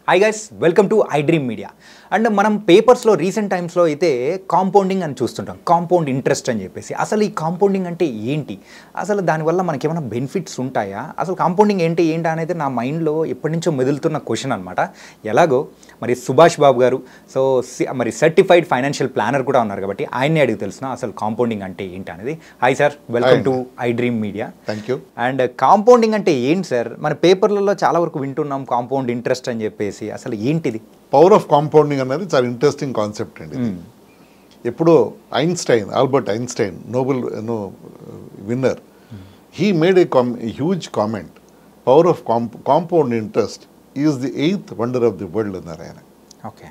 Hi guys, welcome to iDream Media. And మనం పేపర్స్లో recent టైమ్స్లో అయితే కాంపౌండింగ్ అని చూస్తుంటాం, కాంపౌండ్ ఇంట్రెస్ట్ అని చెప్పేసి. అసలు ఈ కాంపౌండింగ్ అంటే ఏంటి, అసలు దానివల్ల మనకి ఏమైనా బెనిఫిట్స్ ఉంటాయా, అసలు కాంపౌండింగ్ ఏంటి అనేది నా మైండ్లో ఎప్పటి నుంచో మెదులుతున్న క్వశ్చన్ అనమాట. ఎలాగో మరి సుభాష్ బాబు గారు మరి సర్టిఫైడ్ ఫైనాన్షియల్ ప్లానర్ కూడా ఉన్నారు కాబట్టి ఆయన్ని అడిగి తెలుసునా అసలు కాంపౌండింగ్ అంటే ఏంటి అనేది. Hi sir, welcome to iDream Media. Thank you. And compounding అంటే ఏంటి సార్? మన పేపర్లలో చాలా వరకు వింటున్నాం కాంపౌండ్ ఇంట్రెస్ట్ అని చెప్పేసి, అసలు ఏంటిది? పవర్ ఆఫ్ కాంపౌండింగ్ అనేది చాలా ఇంట్రెస్టింగ్ కాన్సెప్ట్ అండి. ఎప్పుడో Albert Einstein Nobel winner, he made a huge comment, power of compound interest is the 8th wonder of the world అన్నారు ఆయన. Okay.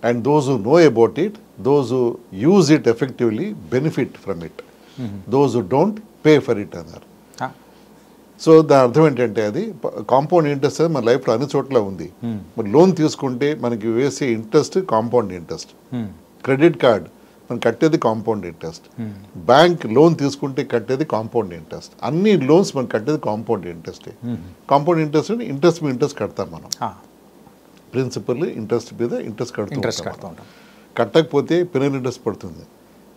And those who know about it, those who use it effectively benefit from it, those who don't pay for it అన్నారు. So దాని అర్థం ఏంటంటే అది compound interest అనేది మన లైఫ్లో అన్ని చోట్ల ఉంది. మరి లోన్ తీసుకుంటే మనకి వేసే interest compound interest, credit card మనం కట్టేది కాంపౌండ్ ఇంట్రెస్ట్, బ్యాంక్ లోన్ తీసుకుంటే కట్టేది కాంపౌండ్ ఇంట్రెస్ట్, అన్ని లోన్స్ మనం కట్టేది కాంపౌండ్ ఇంట్రెస్ట్. కాంపౌండ్ ఇంట్రెస్ట్ అంటే ఇంట్రెస్ట్ కడతాం మనం, ప్రిన్సిపల్ ఇంట్రెస్ట్ మీద ఇంట్రెస్ట్ కడుతూ కట్టకపోతే పెనల్ ఇంట్రెస్ట్ పడుతుంది.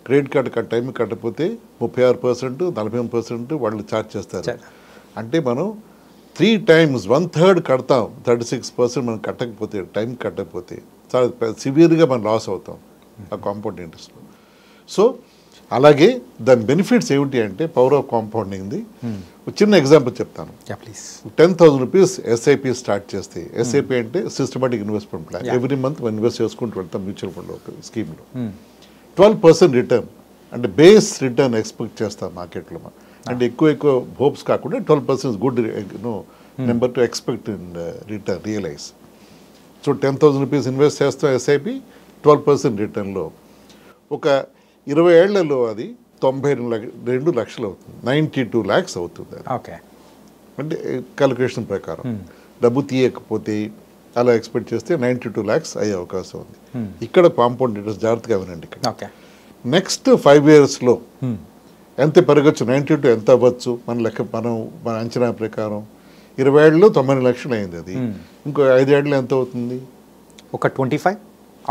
క్రెడిట్ కార్డు టైంకి కట్టకపోతే 36%, 43% వాళ్ళు ఛార్జ్ చేస్తారు. అంటే మనం 3 times 1/3 కడతాం, 36% మనం కట్టకపోతే, టైం కట్టకపోతే చాలా సివియర్గా మనం లాస్ అవుతాం ఆ కాంపౌండ్ ఇంట్రెస్ట్లో. సో అలాగే దాని బెనిఫిట్స్ ఏమిటి అంటే పవర్ ఆఫ్ కాంపౌండింగ్ది చిన్న ఎగ్జాంపుల్ చెప్తాను. 10,000 రూపీస్ ఎస్ఐపి స్టార్ట్ చేస్తే, ఎస్ఐపి అంటే systematic investment plan, every month మనం ఇన్వెస్ట్ చేసుకుంటూ వెళ్తాం మ్యూచువల్ ఫండ్ స్కీమ్లో. 12% రిటర్న్ అంటే బేస్ రిటర్న్ ఎక్స్పెక్ట్ చేస్తాం మార్కెట్లో. అంటే ఎక్కువ హోప్స్ కాకుండా 12% good number to expect in return realize. So 10,000 rupees invest చేస్తాం ఎస్ఐపి, 12% రిటర్న్లో ఒక 20 ఏళ్లలో అది 92 లక్షలు అవుతుంది, 92 lakhs అవుతుంది అది. ఓకే. అంటే క్యాలిక్యులేషన్ ప్రకారం డబ్బు తీయకపోతే అలా ఎక్స్పెక్ట్ చేస్తే 92 lakhs అయ్యే అవకాశం ఉంది. ఇక్కడ కాంపౌండ్ ఇంట్రెస్ట్ జాగ్రత్తగా వినండి. ఇక్కడ నెక్స్ట్ 5 yearsలో ఎంత పెరగచ్చు, 92 ఎంత అవ్వచ్చు మన అంచనా ప్రకారం 20 ఏళ్ళలో 90 లక్షలు అయింది అది. ఇంకో 5 ఏళ్ళు ఎంత అవుతుంది? ఒక 25,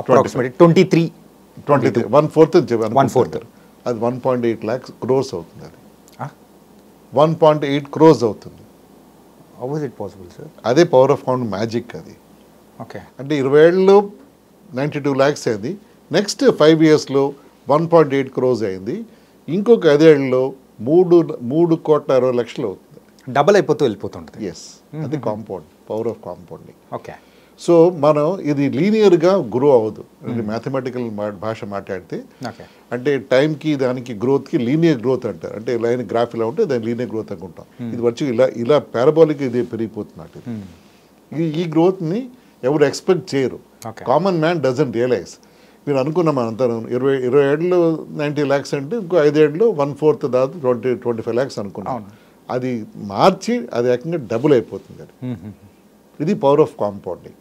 అప్రాక్సిమేట్లీ 23, 1/4 అని చెప్పాను. 1/4 అది 1.8 lakhs crores అవుతుంది. అది 1.8 crores అవుతుంది. How is it possible sir? అదే పవర్ ఆఫ్ కాంపౌండ్ మ్యాజిక్ అది. ఓకే. అంటే 20 ఏళ్ళలో 92 lakhs అయింది, నెక్స్ట్ 5 yearsలో 1.8 crores అయింది, ఇంకొక 5 ఏళ్ళలో 3.60 లక్షలు అవుతుంది. డబల్ అయిపోతూ వెళ్ళిపోతుంటుంది. ఎస్, అది compound, power of compounding. Okay. So మనం ఇది లీనియర్గా గ్రో అవ్వదు. మ్యాథమెటికల్ భాష మాట్లాడితే అంటే టైంకి దానికి గ్రోత్కి లీనియర్ గ్రోత్ అంటారు. అంటే లైన్ గ్రాఫ్ ఇలా ఉంటే దాని లీనియర్ గ్రోత్ అనుకుంటాం. ఇది వచ్చి ఇలా పారాబోలిక్ ఇది పెరిగిపోతున్నట్టు. ఈ గ్రోత్ని ఎవరు ఎక్స్పెక్ట్ చేయరు. Common man doesn't realize. మీరు అనుకున్నాం అంతా 20 ఏళ్ళు 90 lakhs అంటే ఇంకో 5 ఏళ్ళు 1/4 దాదాపు 25 lakhs అనుకున్నాం. అది మార్చి అది ఏకంగా డబుల్ అయిపోతుంది. అది ఇది పవర్ ఆఫ్ కాంపౌండింగ్.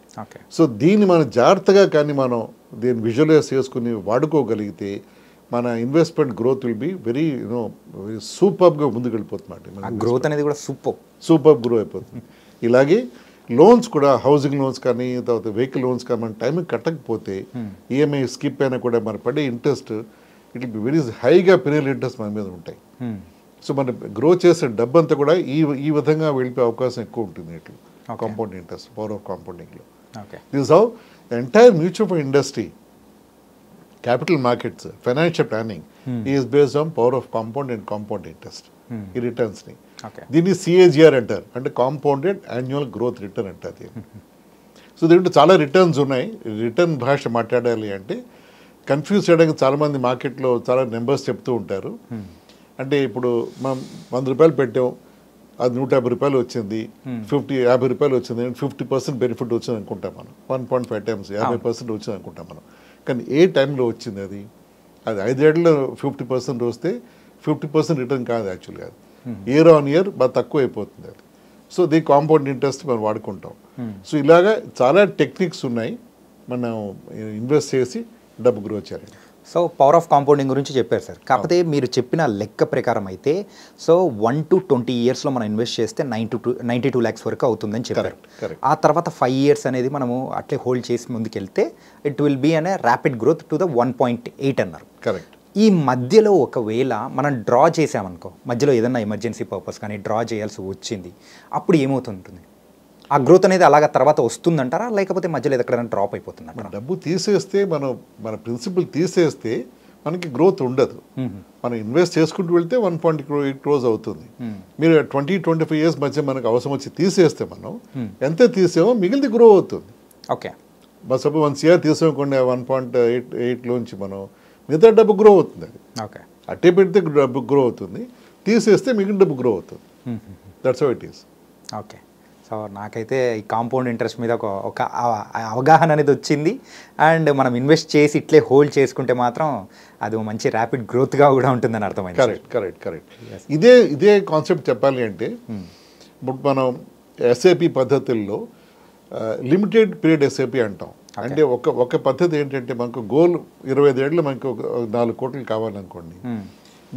సో దీన్ని మనం జాగ్రత్తగా కానీ మనం దీన్ని విజువలైజ్ చేసుకుని వాడుకోగలిగితే మన investment growth will be very very సూపర్గా ముందుకు వెళ్ళిపోతుంది. గ్రోత్ అనేది కూడా సూపర్ గ్రో అయిపోతుంది. ఇలాగే లోన్స్ కూడా, హౌసింగ్ లోన్స్ కానీ తర్వాత వెహికల్ లోన్స్ కానీ మన టైంకి కట్టకపోతే ఈఎంఐ స్కిప్ అయినా కూడా మన పడే interest it will be very హైగా పెరిగే ఇంట్రెస్ట్ మన మీద ఉంటాయి. సో మన గ్రో చేసే డబ్బు అంతా కూడా ఈ విధంగా వెళ్ళిపోయే అవకాశం ఎక్కువ ఉంటుంది ఇట్లా కాంపౌండ్ ఇంట్రెస్ట్, పవర్ ఆఫ్ కాంపౌండింగ్లో. This how the entire mutual fund industry, capital markets, financial planning is based on power of compound and compound interest. ఈ రిటర్న్స్ని దీన్ని CAGR అంటారు, అంటే కాంపౌండెడ్ యాన్యువల్ గ్రోత్ రిటర్న్ అంటారు. సో దీంట్లో చాలా రిటర్న్స్ ఉన్నాయి. Return భాష మాట్లాడాలి అంటే కన్ఫ్యూజ్ చేయడానికి చాలామంది మార్కెట్లో చాలా నెంబర్స్ చెప్తూ ఉంటారు. అంటే ఇప్పుడు మనం 100 రూపాయలు పెట్టాం, అది 150 రూపాయలు వచ్చింది, 50 రూపాయలు వచ్చింది, 50% బెనిఫిట్ వచ్చింది అనుకుంటాం మనం. 1.5 times 50% వచ్చింది అనుకుంటాం మనం. కానీ ఏ టైంలో వచ్చింది అది 5 ఏళ్ళలో 50% వస్తే 50% రిటర్న్ కాదు, యాక్చువల్గా అది ఇయర్ ఆన్ ఇయర్ బాగా తక్కువ అయిపోతుంది అది. సో ది కాంపౌండ్ ఇంట్రెస్ట్ మనం వాడుకుంటాం. సో ఇలాగా చాలా టెక్నిక్స్ ఉన్నాయి మనం ఇన్వెస్ట్ చేసి డబ్బు గ్రో చేయాలి. సో పవర్ ఆఫ్ కాంపౌండింగ్ గురించి చెప్పారు సార్. కాకపోతే మీరు చెప్పిన లెక్క ప్రకారం అయితే సో 1 to 20 yearsలో మనం ఇన్వెస్ట్ చేస్తే 92 lakhs వరకు అవుతుందని చెప్పారు. ఆ తర్వాత 5 years అనేది మనము అట్లే హోల్డ్ చేసి ముందుకెళ్తే ఇట్ విల్ బీ అనే ర్యాపిడ్ గ్రోత్ టు ద 1.8 అన్నారు. కరెక్ట్. ఈ మధ్యలో ఒకవేళ మనం డ్రా చేసామనుకో, మధ్యలో ఏదన్నా ఎమర్జెన్సీ పర్పస్ కానీ డ్రా చేయాల్సి వచ్చింది, అప్పుడు ఏమవుతుంటుంది? ఆ గ్రోత్ అనేది అలాగా తర్వాత వస్తుందంటారా, లేకపోతే మధ్యలో ఎక్కడైనా డ్రాప్ అయిపోతుందంటారా? డబ్బు తీసేస్తే మన ప్రిన్సిపల్ తీసేస్తే మనకి గ్రోత్ ఉండదు. మనం ఇన్వెస్ట్ చేసుకుంటూ వెళ్తే 1.8 crores అవుతుంది. మీరు 20-25 years మధ్య మనకు అవసరం వచ్చి తీసేస్తే మనం ఎంత తీసామో మిగిలిది గ్రో అవుతుంది. ఓకే. సపోజ్ 1 crore తీసుకోకుండా 1.8లోంచి మనం మిగతా డబ్బు గ్రో అవుతుంది. అది ఓకే. అట్టే పెడితే డబ్బు గ్రో అవుతుంది, తీసేస్తే మిగిలిన డబ్బు గ్రో అవుతుంది. That's how it is. Okay. So నాకైతే ఈ కాంపౌండ్ ఇంట్రెస్ట్ మీద ఒక అవగాహన అనేది వచ్చింది. అండ్ మనం ఇన్వెస్ట్ చేసి ఇట్లే హోల్డ్ చేసుకుంటే మాత్రం అది మంచి ర్యాపిడ్ గ్రోత్గా కూడా ఉంటుందని అర్థమైంది. కరెక్ట్. ఇదే కాన్సెప్ట్ చెప్పాలి అంటే ఇప్పుడు మనం ఎస్ఐపి పద్ధతుల్లో లిమిటెడ్ పీరియడ్ ఎస్ఐపి అంటాం. అంటే ఒక పద్ధతి ఏంటంటే మనకు గోల్ 25 ఏళ్ళు మనకు 4 కోట్లు కావాలనుకోండి,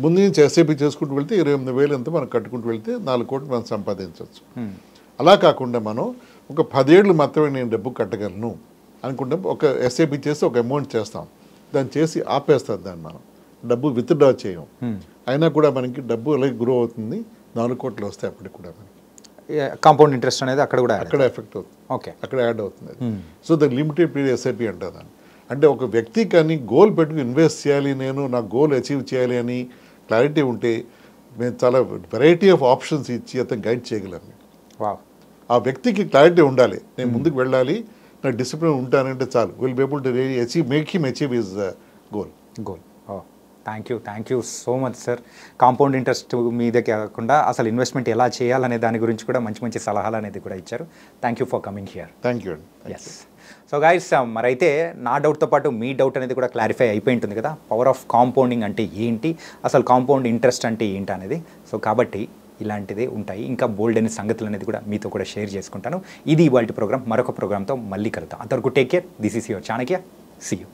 ముందు నుంచి ఎస్ఐపి చేసుకుంటూ వెళ్తే 28,000 ఎంత మనం కట్టుకుంటూ వెళ్తే 4 కోట్లు మనం సంపాదించవచ్చు. అలా కాకుండా మనం ఒక 10 ఏళ్ళు మాత్రమే నేను డబ్బు కట్టగలను అనుకుంటే ఒక ఎస్ఐపి చేసి ఒక అమౌంట్ చేస్తాం, దాన్ని చేసి ఆపేస్తాం, దాన్ని మనం డబ్బు విత్డ్రా చేయం. అయినా కూడా మనకి డబ్బు అలాగే గ్రో అవుతుంది, 4 కోట్లు వస్తాయి. అప్పటికి కూడా మనకి కాంపౌండ్ ఇంట్రెస్ట్ అనేది అక్కడ ఎఫెక్ట్ అవుతుంది. ఓకే. అక్కడ యాడ్ అవుతుంది. So the limited period SIP అంటారు. అంటే ఒక వ్యక్తి కానీ గోల్ పెట్టుకుని ఇన్వెస్ట్ చేయాలి, నేను నా గోల్ అచీవ్ చేయాలి అని క్లారిటీ ఉంటే మేము చాలా వెరైటీ ఆఫ్ ఆప్షన్స్ ఇచ్చి అతను గైడ్ చేయగలం. ఆ వ్యక్తికి క్లారిటీ ఉండాలి, నేను ముందుకు వెళ్ళాలి, నా డిసిప్లిన్ ఉంటానంటే చాలు, will be able to make him achieve his goal. Thank you so much sir. Compound interest మీదే కాకుండా అసలు ఇన్వెస్ట్మెంట్ ఎలా చేయాలనే దాని గురించి కూడా మంచి సలహాలు అనేది కూడా ఇచ్చారు. Thank you for coming here. Thank you. Yes. So guys, మరైతే నా డౌట్తో పాటు మీ డౌట్ అనేది కూడా క్లారిఫై అయిపోయి ఉంటుంది కదా, పవర్ ఆఫ్ కాంపౌండింగ్ అంటే ఏంటి, అసలు కాంపౌండ్ ఇంట్రెస్ట్ అంటే ఏంటి అనేది. సో కాబట్టి ఇలాంటిదే ఉంటాయి, ఇంకా బోల్డ్ అనే సంగతులు అనేది కూడా మీతో కూడా షేర్ చేసుకుంటాను. ఇది ఇవాల్టి ప్రోగ్రామ్. మరొక ప్రోగ్రామ్తో మళ్ళీ కలుద్దాం. అంతవరకు take care. This is your Chanakya. See you.